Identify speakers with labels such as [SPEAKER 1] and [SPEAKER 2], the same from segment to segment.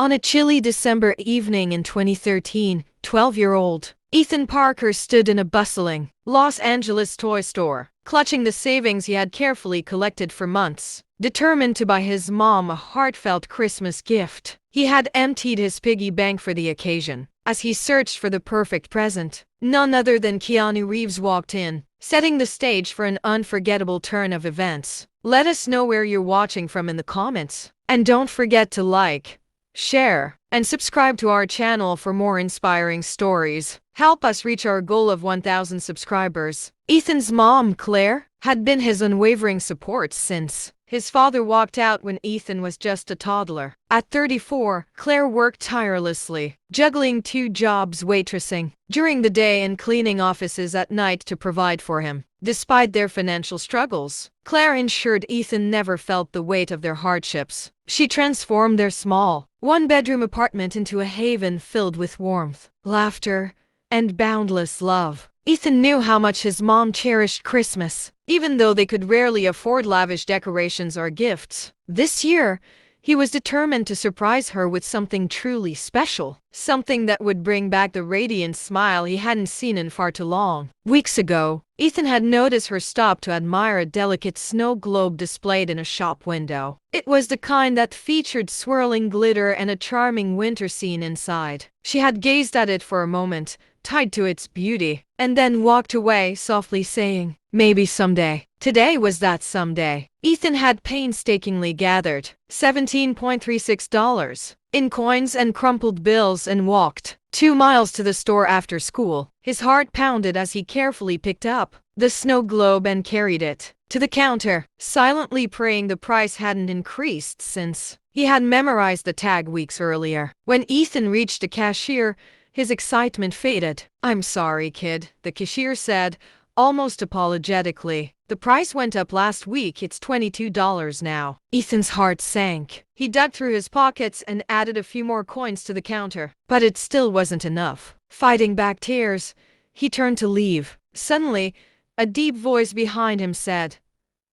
[SPEAKER 1] On a chilly December evening in 2013, 12-year-old Ethan Parker stood in a bustling Los Angeles toy store, clutching the savings he had carefully collected for months, determined to buy his mom a heartfelt Christmas gift. He had emptied his piggy bank for the occasion. As he searched for the perfect present, none other than Keanu Reeves walked in, setting the stage for an unforgettable turn of events. Let us know where you're watching from in the comments. And don't forget to like, share, and subscribe to our channel for more inspiring stories. Help us reach our goal of 1,000 subscribers. Ethan's mom, Claire, had been his unwavering support since his father walked out when Ethan was just a toddler. At 34, Claire worked tirelessly, juggling 2 jobs, waitressing during the day and cleaning offices at night to provide for him. Despite their financial struggles, Claire ensured Ethan never felt the weight of their hardships. She transformed their small, one-bedroom apartment into a haven filled with warmth, laughter, and boundless love. Ethan knew how much his mom cherished Christmas, even though they could rarely afford lavish decorations or gifts. This year, he was determined to surprise her with something truly special, something that would bring back the radiant smile he hadn't seen in far too long. Weeks ago, Ethan had noticed her stop to admire a delicate snow globe displayed in a shop window. It was the kind that featured swirling glitter and a charming winter scene inside. She had gazed at it for a moment, tied to its beauty, and then walked away, softly saying, "Maybe someday." Today was that someday. Ethan had painstakingly gathered $17.36 in coins and crumpled bills and walked 2 miles to the store after school. His heart pounded as he carefully picked up the snow globe and carried it to the counter, silently praying the price hadn't increased since he had memorized the tag weeks earlier. When Ethan reached the cashier, his excitement faded. "I'm sorry, kid," the cashier said, almost apologetically. "The price went up last week. It's $22 now." Ethan's heart sank. He dug through his pockets and added a few more coins to the counter. But it still wasn't enough. Fighting back tears, he turned to leave. Suddenly, a deep voice behind him said,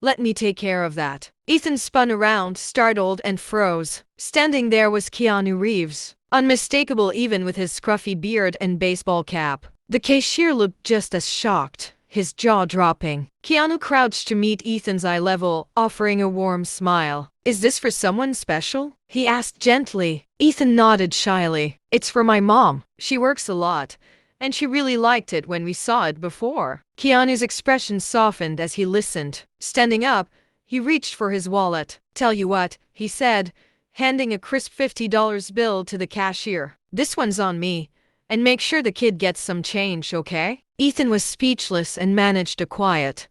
[SPEAKER 1] "Let me take care of that." Ethan spun around, startled, and froze. Standing there was Keanu Reeves, unmistakable even with his scruffy beard and baseball cap. The cashier looked just as shocked, his jaw dropping. Keanu crouched to meet Ethan's eye level, offering a warm smile. "Is this for someone special?" he asked gently. Ethan nodded shyly. "It's for my mom. She works a lot, and she really liked it when we saw it before." Keanu's expression softened as he listened. Standing up, he reached for his wallet. "Tell you what," he said, handing a crisp $50 bill to the cashier. "This one's on me. And make sure the kid gets some change, okay?" Ethan was speechless and managed a quiet,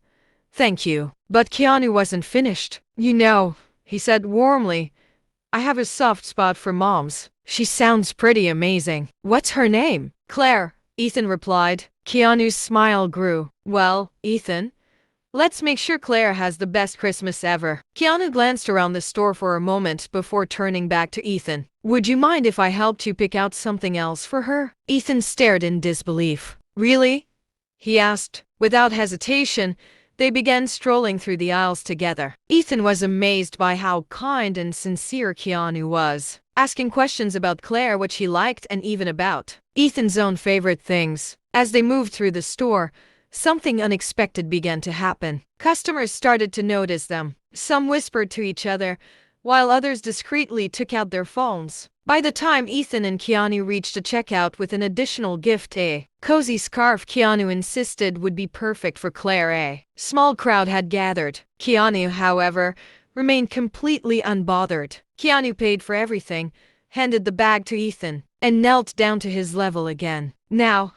[SPEAKER 1] "Thank you." But Keanu wasn't finished. "You know," he said warmly, "I have a soft spot for moms. She sounds pretty amazing." "What's her name?" "Claire," Ethan replied. Keanu's smile grew. "Well, Ethan, let's make sure Claire has the best Christmas ever." Keanu glanced around the store for a moment before turning back to Ethan. "Would you mind if I helped you pick out something else for her?" Ethan stared in disbelief. "Really?" he asked. Without hesitation, they began strolling through the aisles together. Ethan was amazed by how kind and sincere Keanu was, asking questions about Claire, what she liked, and even about Ethan's own favorite things. As they moved through the store, something unexpected began to happen. Customers started to notice them. Some whispered to each other, while others discreetly took out their phones. By the time Ethan and Keanu reached the checkout with an additional gift, a cozy scarf Keanu insisted would be perfect for Claire, a small crowd had gathered. Keanu, however, remained completely unbothered. Keanu paid for everything, handed the bag to Ethan, and knelt down to his level again. "Now,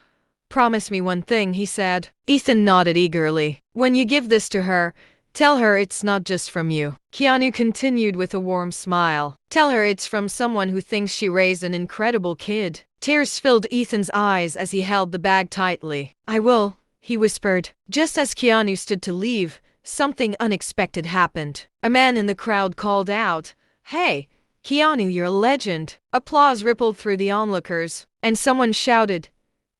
[SPEAKER 1] promise me one thing," he said. Ethan nodded eagerly. "When you give this to her, tell her it's not just from you." Keanu continued with a warm smile. "Tell her it's from someone who thinks she raised an incredible kid." Tears filled Ethan's eyes as he held the bag tightly. "I will," he whispered. Just as Keanu stood to leave, something unexpected happened. A man in the crowd called out, "Hey, Keanu, you're a legend." Applause rippled through the onlookers, and someone shouted,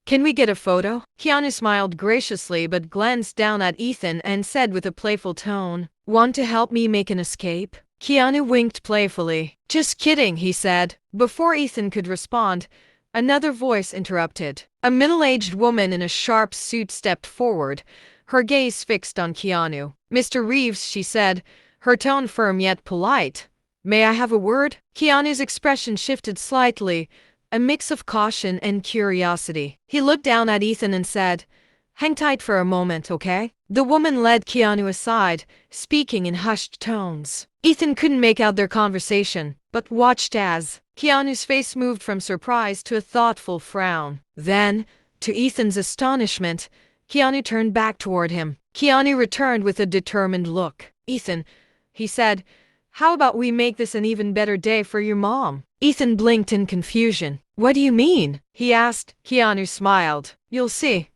[SPEAKER 1] "Can we get a photo?" Keanu smiled graciously but glanced down at Ethan and said with a playful tone, "Want to help me make an escape?" Keanu winked playfully. Just kidding, he said. Before Ethan could respond, another voice interrupted. A middle-aged woman in a sharp suit stepped forward, her gaze fixed on Keanu. Mr. Reeves, she said, her tone firm yet polite. May I have a word? Keanu's expression shifted slightly, a mix of caution and curiosity. He looked down at Ethan and said, Hang tight for a moment, okay? The woman led Keanu aside, speaking in hushed tones. Ethan couldn't make out their conversation, but watched as Keanu's face moved from surprise to a thoughtful frown. Then, to Ethan's astonishment, Keanu turned back toward him. Keanu returned with a determined look. Ethan, he said, how about we make this an even better day for your mom? Ethan blinked in confusion. What do you mean? He asked. Keanu smiled. You'll see.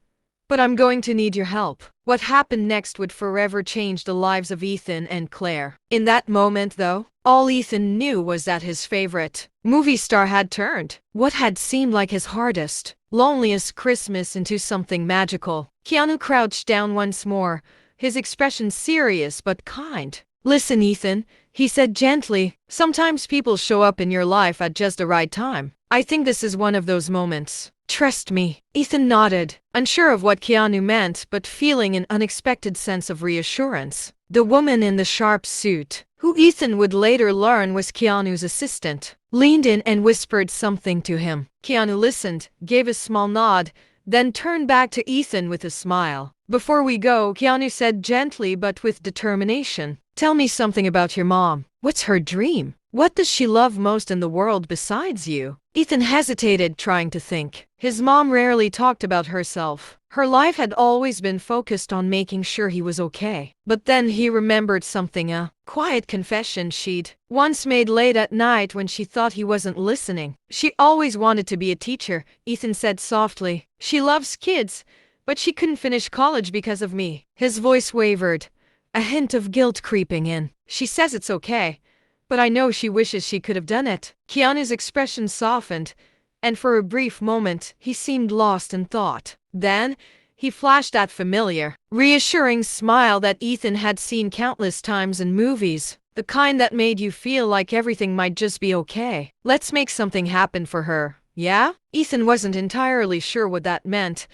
[SPEAKER 1] But I'm going to need your help. What happened next would forever change the lives of Ethan and Claire. In that moment, though, all Ethan knew was that his favorite movie star had turned what had seemed like his hardest, loneliest Christmas into something magical. Keanu crouched down once more, his expression serious but kind. Listen, Ethan, he said gently, sometimes people show up in your life at just the right time. I think this is one of those moments. Trust me. Ethan nodded, unsure of what Keanu meant but feeling an unexpected sense of reassurance. The woman in the sharp suit, who Ethan would later learn was Keanu's assistant, leaned in and whispered something to him. Keanu listened, gave a small nod, then turned back to Ethan with a smile. Before we go, Keanu said gently but with determination, tell me something about your mom. What's her dream? What does she love most in the world besides you? Ethan hesitated, trying to think. His mom rarely talked about herself. Her life had always been focused on making sure he was okay. But then he remembered something, a quiet confession she'd once made late at night when she thought he wasn't listening. She always wanted to be a teacher, Ethan said softly. She loves kids, but she couldn't finish college because of me. His voice wavered, a hint of guilt creeping in. She says it's okay, but I know she wishes she could have done it. Keanu's expression softened, and for a brief moment, he seemed lost in thought. Then, he flashed that familiar, reassuring smile that Ethan had seen countless times in movies, the kind that made you feel like everything might just be okay. Let's make something happen for her, yeah? Ethan wasn't entirely sure what that meant,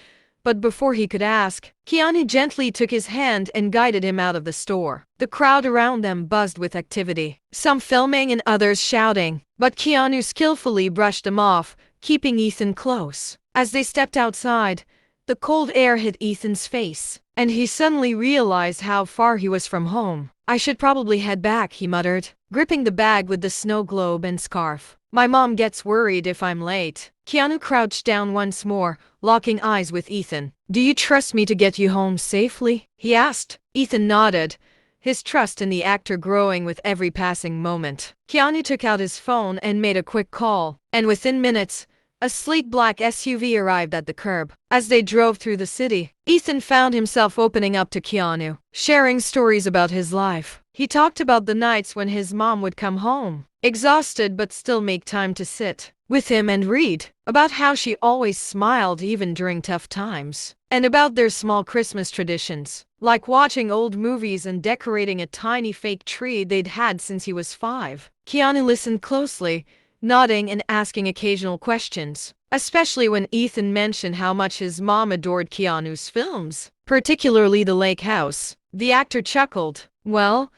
[SPEAKER 1] but before he could ask, Keanu gently took his hand and guided him out of the store. The crowd around them buzzed with activity, some filming and others shouting, but Keanu skillfully brushed them off, keeping Ethan close. As they stepped outside, the cold air hit Ethan's face, and he suddenly realized how far he was from home. I should probably head back, he muttered, gripping the bag with the snow globe and scarf. My mom gets worried if I'm late. Keanu crouched down once more, locking eyes with Ethan. Do you trust me to get you home safely? He asked. Ethan nodded, his trust in the actor growing with every passing moment. Keanu took out his phone and made a quick call, and within minutes, a sleek black SUV arrived at the curb. As they drove through the city, Ethan found himself opening up to Keanu, sharing stories about his life. He talked about the nights when his mom would come home, exhausted but still make time to sit with him and read, about how she always smiled even during tough times, and about their small Christmas traditions, like watching old movies and decorating a tiny fake tree they'd had since he was 5. Keanu listened closely, nodding and asking occasional questions, especially when Ethan mentioned how much his mom adored Keanu's films, particularly The Lake House. The actor chuckled. Well,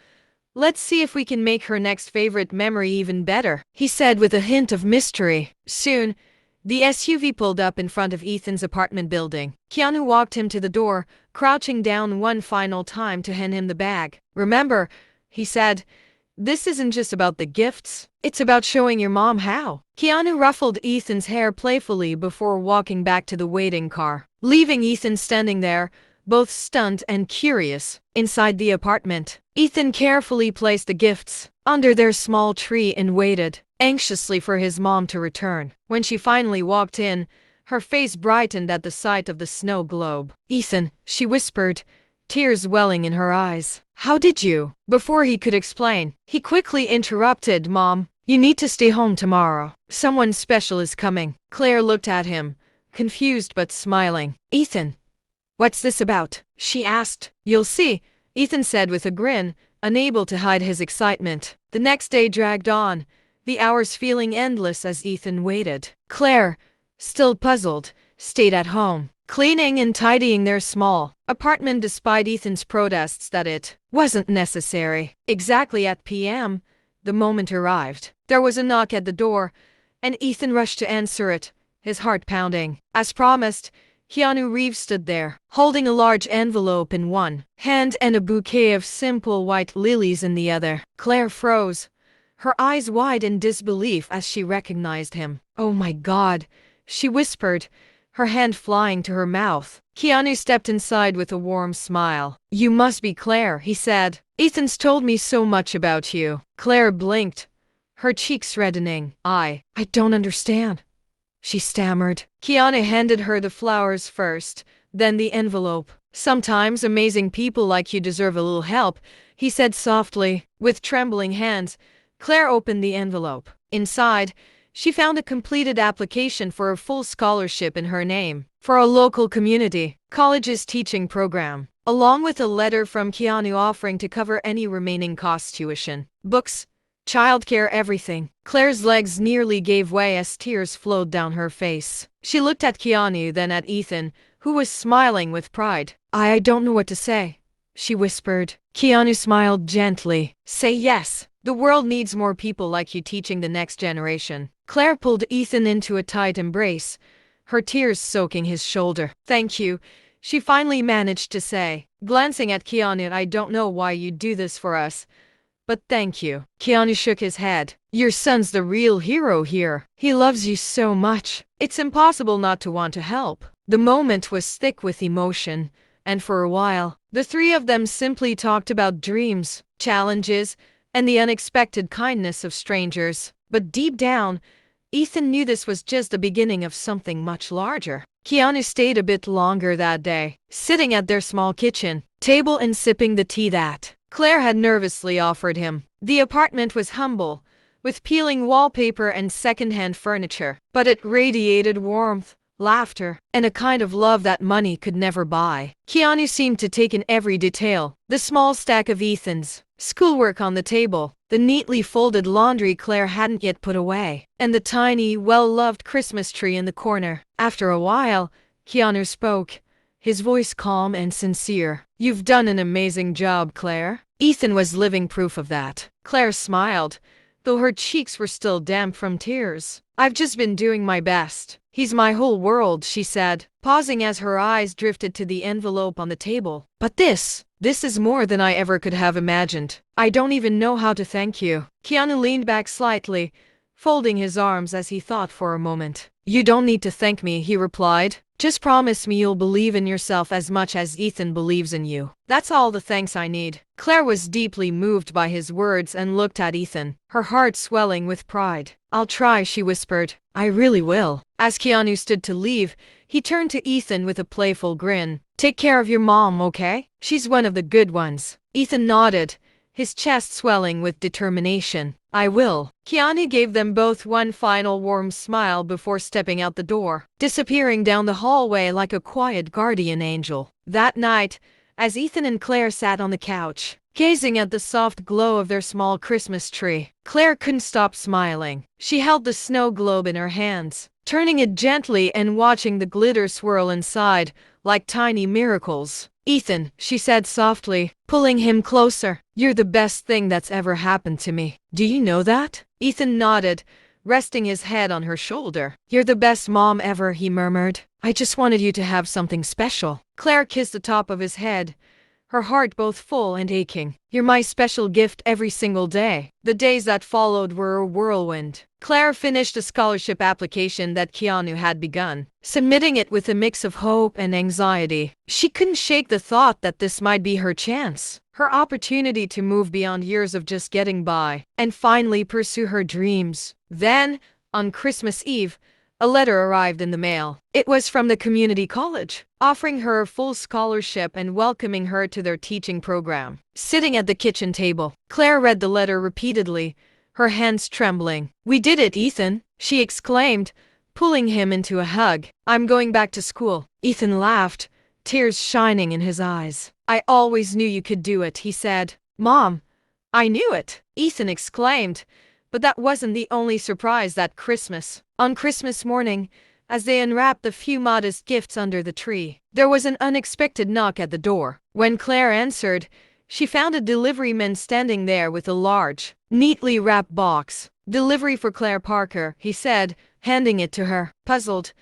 [SPEAKER 1] let's see if we can make her next favorite memory even better, he said with a hint of mystery. Soon, the SUV pulled up in front of Ethan's apartment building. Keanu walked him to the door, crouching down one final time to hand him the bag. Remember, he said, this isn't just about the gifts, it's about showing your mom how. Keanu ruffled Ethan's hair playfully before walking back to the waiting car, leaving Ethan standing there, both stunned and curious. Inside the apartment, Ethan carefully placed the gifts under their small tree and waited anxiously for his mom to return. When she finally walked in, her face brightened at the sight of the snow globe. Ethan, she whispered, tears welling in her eyes. How did you? Before he could explain, he quickly interrupted. Mom, you need to stay home tomorrow. Someone special is coming. Claire looked at him, confused but smiling. Ethan, what's this about? She asked. You'll see, Ethan said with a grin, unable to hide his excitement. The next day dragged on, the hours feeling endless as Ethan waited. Claire, still puzzled, stayed at home, cleaning and tidying their small apartment despite Ethan's protests that it wasn't necessary. Exactly at p.m., the moment arrived. There was a knock at the door, and Ethan rushed to answer it, his heart pounding. As promised, Keanu Reeves stood there, holding a large envelope in one hand and a bouquet of simple white lilies in the other. Claire froze, her eyes wide in disbelief as she recognized him. "Oh my God," she whispered, her hand flying to her mouth. Keanu stepped inside with a warm smile. "You must be Claire," he said. "Ethan's told me so much about you." Claire blinked, her cheeks reddening. I don't understand," she stammered. Keanu handed her the flowers first, then the envelope. "Sometimes amazing people like you deserve a little help," he said softly. With trembling hands, Claire opened the envelope. Inside, she found a completed application for a full scholarship in her name for a local community college's teaching program, along with a letter from Keanu offering to cover any remaining costs: tuition, books, childcare, everything. Claire's legs nearly gave way as tears flowed down her face. She looked at Keanu, then at Ethan, who was smiling with pride. I don't know what to say," she whispered. Keanu smiled gently. "Say yes. The world needs more people like you teaching the next generation." Claire pulled Ethan into a tight embrace, her tears soaking his shoulder. "Thank you," she finally managed to say, glancing at Keanu. "I don't know why you do this for us, but thank you." Keanu shook his head. "Your son's the real hero here. He loves you so much. It's impossible not to want to help." The moment was thick with emotion, and for a while, the three of them simply talked about dreams, challenges, and the unexpected kindness of strangers. But deep down, Ethan knew this was just the beginning of something much larger. Keanu stayed a bit longer that day, sitting at their small kitchen table and sipping the tea that Claire had nervously offered him. The apartment was humble, with peeling wallpaper and second-hand furniture, but it radiated warmth, laughter, and a kind of love that money could never buy. Keanu seemed to take in every detail: the small stack of Ethan's schoolwork on the table, the neatly folded laundry Claire hadn't yet put away, and the tiny, well-loved Christmas tree in the corner. After a while, Keanu spoke, his voice calm and sincere. "You've done an amazing job, Claire." Ethan was living proof of that. Claire smiled, though her cheeks were still damp from tears. "I've just been doing my best. He's my whole world," she said, pausing as her eyes drifted to the envelope on the table. "But this is more than I ever could have imagined. I don't even know how to thank you." Keanu leaned back slightly, folding his arms as he thought for a moment. "You don't need to thank me," he replied. "Just promise me you'll believe in yourself as much as Ethan believes in you. That's all the thanks I need." Claire was deeply moved by his words and looked at Ethan, her heart swelling with pride. "I'll try," she whispered. "I really will." As Keanu stood to leave, he turned to Ethan with a playful grin. "Take care of your mom, okay? She's one of the good ones." Ethan nodded, his chest swelling with determination. "I will." Keanu gave them both one final warm smile before stepping out the door, disappearing down the hallway like a quiet guardian angel. That night, as Ethan and Claire sat on the couch, gazing at the soft glow of their small Christmas tree, Claire couldn't stop smiling. She held the snow globe in her hands, turning it gently and watching the glitter swirl inside like tiny miracles. "Ethan," she said softly, pulling him closer, "you're the best thing that's ever happened to me. Do you know that?" Ethan nodded, resting his head on her shoulder. "You're the best mom ever," he murmured. "I just wanted you to have something special." Claire kissed the top of his head, her heart both full and aching. "You're my special gift every single day." The days that followed were a whirlwind. Claire finished a scholarship application that Keanu had begun, submitting it with a mix of hope and anxiety. She couldn't shake the thought that this might be her chance, her opportunity to move beyond years of just getting by, and finally pursue her dreams. Then, on Christmas Eve, a letter arrived in the mail. It was from the community college, offering her a full scholarship and welcoming her to their teaching program. Sitting at the kitchen table, Claire read the letter repeatedly, her hands trembling. "We did it, Ethan," she exclaimed, pulling him into a hug. "I'm going back to school." Ethan laughed, tears shining in his eyes. "I always knew you could do it," he said. "Mom, I knew it, Ethan exclaimed. But that wasn't the only surprise that Christmas. On Christmas morning, as they unwrapped the few modest gifts under the tree, there was an unexpected knock at the door. When Claire answered, she found a deliveryman standing there with a large, neatly wrapped box. "Delivery for Claire Parker," he said, handing it to her. Puzzled,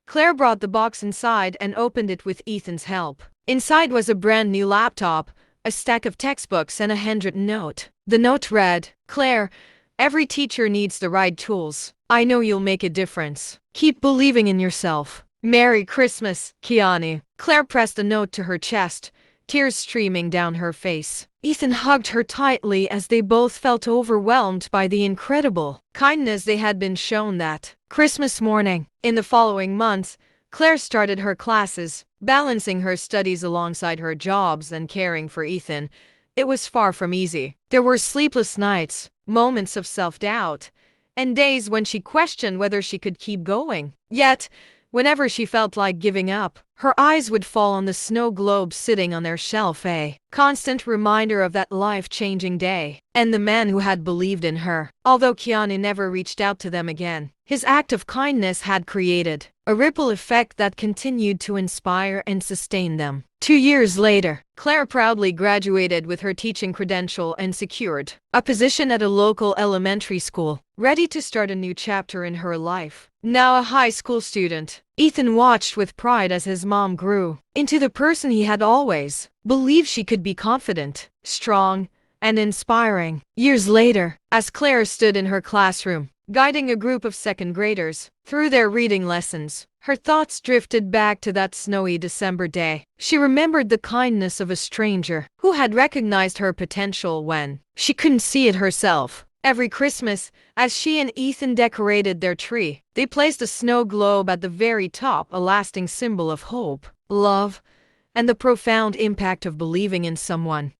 [SPEAKER 1] Claire brought the box inside and opened it with Ethan's help. Inside was a brand new laptop, a stack of textbooks, and a handwritten note. The note read, "Claire, every teacher needs the right tools. I know you'll make a difference. Keep believing in yourself. Merry Christmas, Keanu." Claire pressed the note to her chest, tears streaming down her face. Ethan hugged her tightly as they both felt overwhelmed by the incredible kindness they had been shown that Christmas morning. In the following months, Claire started her classes, balancing her studies alongside her jobs and caring for Ethan. It was far from easy. There were sleepless nights, moments of self-doubt, and days when she questioned whether she could keep going. Yet, whenever she felt like giving up, her eyes would fall on the snow globes sitting on their shelf, a constant reminder of that life-changing day, and the man who had believed in her. Although Keanu never reached out to them again, his act of kindness had created a ripple effect that continued to inspire and sustain them. 2 years later, Claire proudly graduated with her teaching credential and secured a position at a local elementary school, ready to start a new chapter in her life. Now a high school student, Ethan watched with pride as his mom grew into the person he had always believed she could be: confident, strong, and inspiring. Years later, as Claire stood in her classroom, guiding a group of second graders through their reading lessons, her thoughts drifted back to that snowy December day. She remembered the kindness of a stranger who had recognized her potential when she couldn't see it herself. Every Christmas, as she and Ethan decorated their tree, they placed a snow globe at the very top, a lasting symbol of hope, love, and the profound impact of believing in someone.